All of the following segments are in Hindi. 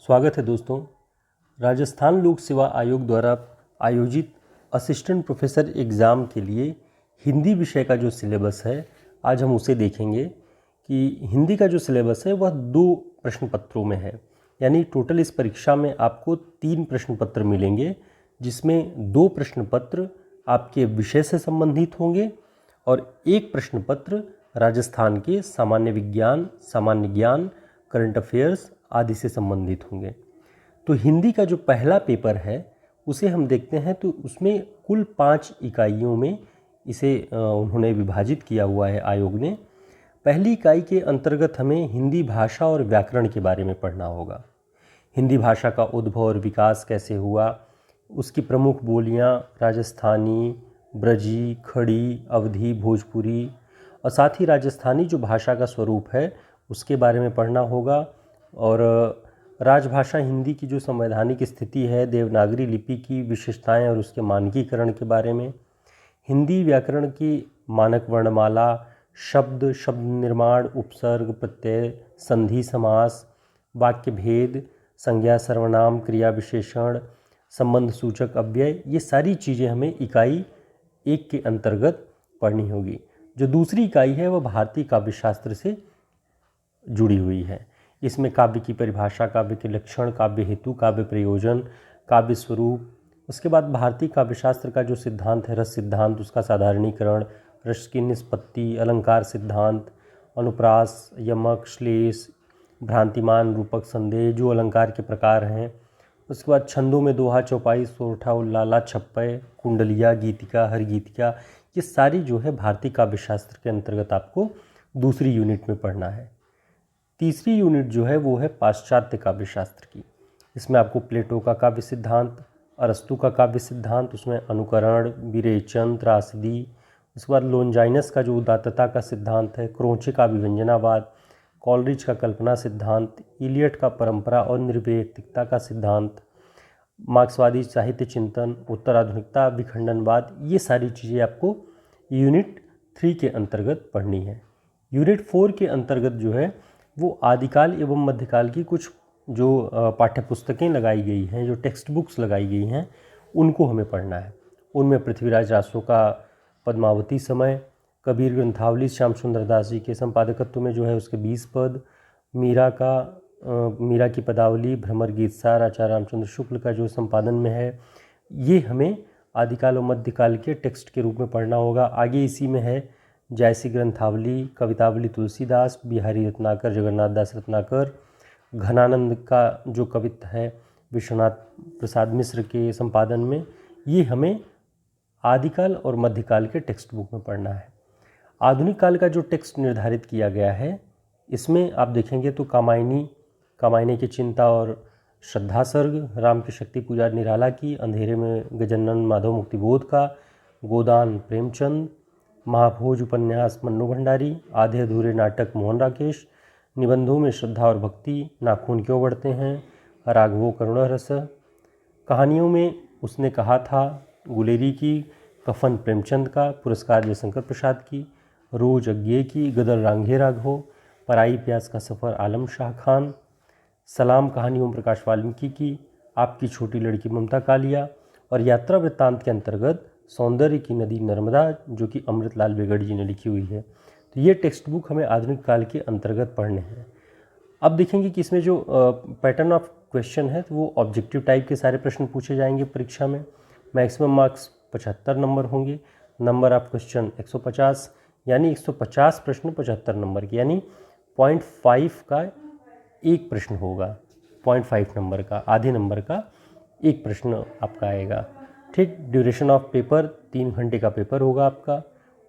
स्वागत है दोस्तों। राजस्थान लोक सेवा आयोग द्वारा आयोजित असिस्टेंट प्रोफेसर एग्ज़ाम के लिए हिंदी विषय का जो सिलेबस है आज हम उसे देखेंगे कि हिंदी का जो सिलेबस है वह 2 प्रश्न पत्रों में है। यानी टोटल इस परीक्षा में आपको 3 प्रश्न पत्र मिलेंगे, जिसमें 2 प्रश्न पत्र आपके विषय से संबंधित होंगे और 1 प्रश्न पत्र राजस्थान के सामान्य विज्ञान, सामान्य ज्ञान, करंट अफेयर्स आदि से संबंधित होंगे। तो हिंदी का जो पहला पेपर है उसे हम देखते हैं तो उसमें कुल 5 इकाइयों में इसे उन्होंने विभाजित किया हुआ है आयोग ने। पहली इकाई के अंतर्गत हमें हिंदी भाषा और व्याकरण के बारे में पढ़ना होगा। हिंदी भाषा का उद्भव और विकास कैसे हुआ, उसकी प्रमुख बोलियां राजस्थानी, ब्रजी, खड़ी, अवधी, भोजपुरी और साथ ही राजस्थानी जो भाषा का स्वरूप है उसके बारे में पढ़ना होगा। और राजभाषा हिंदी की जो संवैधानिक स्थिति है, देवनागरी लिपि की विशेषताएं और उसके मानकीकरण के बारे में, हिंदी व्याकरण की मानक वर्णमाला, शब्द, शब्द निर्माण, उपसर्ग, प्रत्यय, संधि, समास, वाक्य भेद, संज्ञा, सर्वनाम, क्रिया विशेषण, संबंध सूचक अव्यय, ये सारी चीज़ें हमें इकाई 1 के अंतर्गत पढ़नी होगी। जो दूसरी इकाई है वह भारतीय काव्यशास्त्र से जुड़ी हुई है। इसमें काव्य की परिभाषा, काव्य के लक्षण, काव्य हेतु, काव्य प्रयोजन, काव्य स्वरूप, उसके बाद भारतीय काव्यशास्त्र का जो सिद्धांत है रस सिद्धांत, उसका साधारणीकरण, रस की निष्पत्ति, अलंकार सिद्धांत, अनुप्रास, यमक, श्लेष, भ्रांतिमान, रूपक, संदेह, जो अलंकार के प्रकार हैं। उसके बाद छंदों में दोहा, चौपाई, सोरठा, उल्लाला, छप्पय, कुंडलिया, गीतिका, हरगीतिका, ये सारी जो है भारतीय काव्यशास्त्र के अंतर्गत आपको दूसरी यूनिट में पढ़ना है। तीसरी यूनिट जो है वो है पाश्चात्य काव्यशास्त्र की। इसमें आपको प्लेटो का काव्य सिद्धांत, अरस्तु का काव्य सिद्धांत, उसमें अनुकरण, विरेचन, त्रासदी, उसके बाद लोनजाइनस का जो उदात्तता का सिद्धांत है, क्रोचे का विव्यंजनावाद, कॉलरिज का कल्पना सिद्धांत, इलियट का परंपरा और निर्वैयक्तिकता का सिद्धांत, मार्क्सवादी साहित्य चिंतन, उत्तराधुनिकता, विखंडनवाद, ये सारी चीज़ें आपको यूनिट 3 के अंतर्गत पढ़नी है। यूनिट 4 के अंतर्गत जो है वो आदिकाल एवं मध्यकाल की कुछ जो पाठ्यपुस्तकें लगाई गई हैं, जो टेक्स्ट बुक्स लगाई गई हैं, उनको हमें पढ़ना है। उनमें पृथ्वीराज रासो का पद्मावती समय, कबीर ग्रंथावली श्याम सुंदर दास जी के संपादकत्व में जो है उसके 20 पद, मीरा की पदावली, भ्रमर गीत सार आचार्य रामचंद्र शुक्ल का जो संपादन में है, ये हमें आदिकाल और मध्यकाल के टेक्स्ट के रूप में पढ़ना होगा। आगे इसी में है जयसी ग्रंथावली, कवितावली तुलसीदास, बिहारी रत्नाकर, जगन्नाथ दास रत्नाकर, घनानंद का जो कवित्व है विश्वनाथ प्रसाद मिश्र के संपादन में, ये हमें आदिकाल और मध्यकाल के टेक्स्ट बुक में पढ़ना है। आधुनिक काल का जो टेक्स्ट निर्धारित किया गया है इसमें आप देखेंगे तो कामायनी की चिंता और श्रद्धा सर्ग, राम की शक्ति पूजा निराला की, अंधेरे में गजानन माधव मुक्तिबोध का, गोदान प्रेमचंद, महाभोज उपन्यास मन्नू भंडारी, आधे अधूरे नाटक मोहन राकेश, निबंधों में श्रद्धा और भक्ति, नाखून क्यों बढ़ते हैं, राघवो करुण रस, कहानियों में उसने कहा था गुलेरी की, कफन प्रेमचंद का, पुरस्कार जयशंकर प्रसाद की, रोज अज्ञे की, गदर रांघे राघव, पराई प्यास का सफ़र आलम शाह खान, सलाम कहानी ओम प्रकाश वाल्मीकि की, आपकी छोटी लड़की ममता कालिया और यात्रा वृत्तांत के अंतर्गत सौंदर्य की नदी नर्मदा जो कि अमृतलाल बेगड़ जी ने लिखी हुई है। तो ये टेक्स्ट बुक हमें आधुनिक काल के अंतर्गत पढ़ने हैं। अब देखेंगे कि इसमें जो पैटर्न ऑफ क्वेश्चन है तो वो ऑब्जेक्टिव टाइप के सारे प्रश्न पूछे जाएंगे परीक्षा में। मैक्सिमम मार्क्स 75 नंबर होंगे, नंबर ऑफ क्वेश्चन 150, यानी 150 प्रश्न 75 नंबर के, यानी 0.5 का एक प्रश्न होगा, 0.5 नंबर का, आधे नंबर का एक प्रश्न आपका आएगा। ठीक, ड्यूरेशन ऑफ पेपर 3 घंटे का पेपर होगा आपका।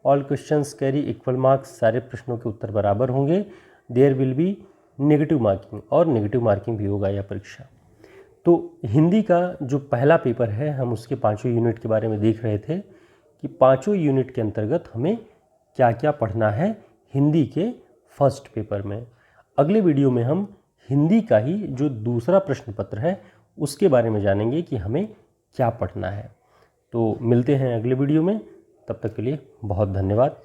All questions carry equal marks, सारे प्रश्नों के उत्तर बराबर होंगे। There will be negative marking, और नेगेटिव मार्किंग भी होगा यह परीक्षा। तो हिंदी का जो पहला पेपर है हम उसके 5 यूनिट के बारे में देख रहे थे कि 5 यूनिट के अंतर्गत हमें क्या क्या पढ़ना है हिंदी के फर्स्ट पेपर में। अगले वीडियो में हम हिंदी का ही जो दूसरा प्रश्न पत्र है उसके बारे में जानेंगे कि हमें क्या पढ़ना है। तो मिलते हैं अगले वीडियो में, तब तक के लिए बहुत धन्यवाद।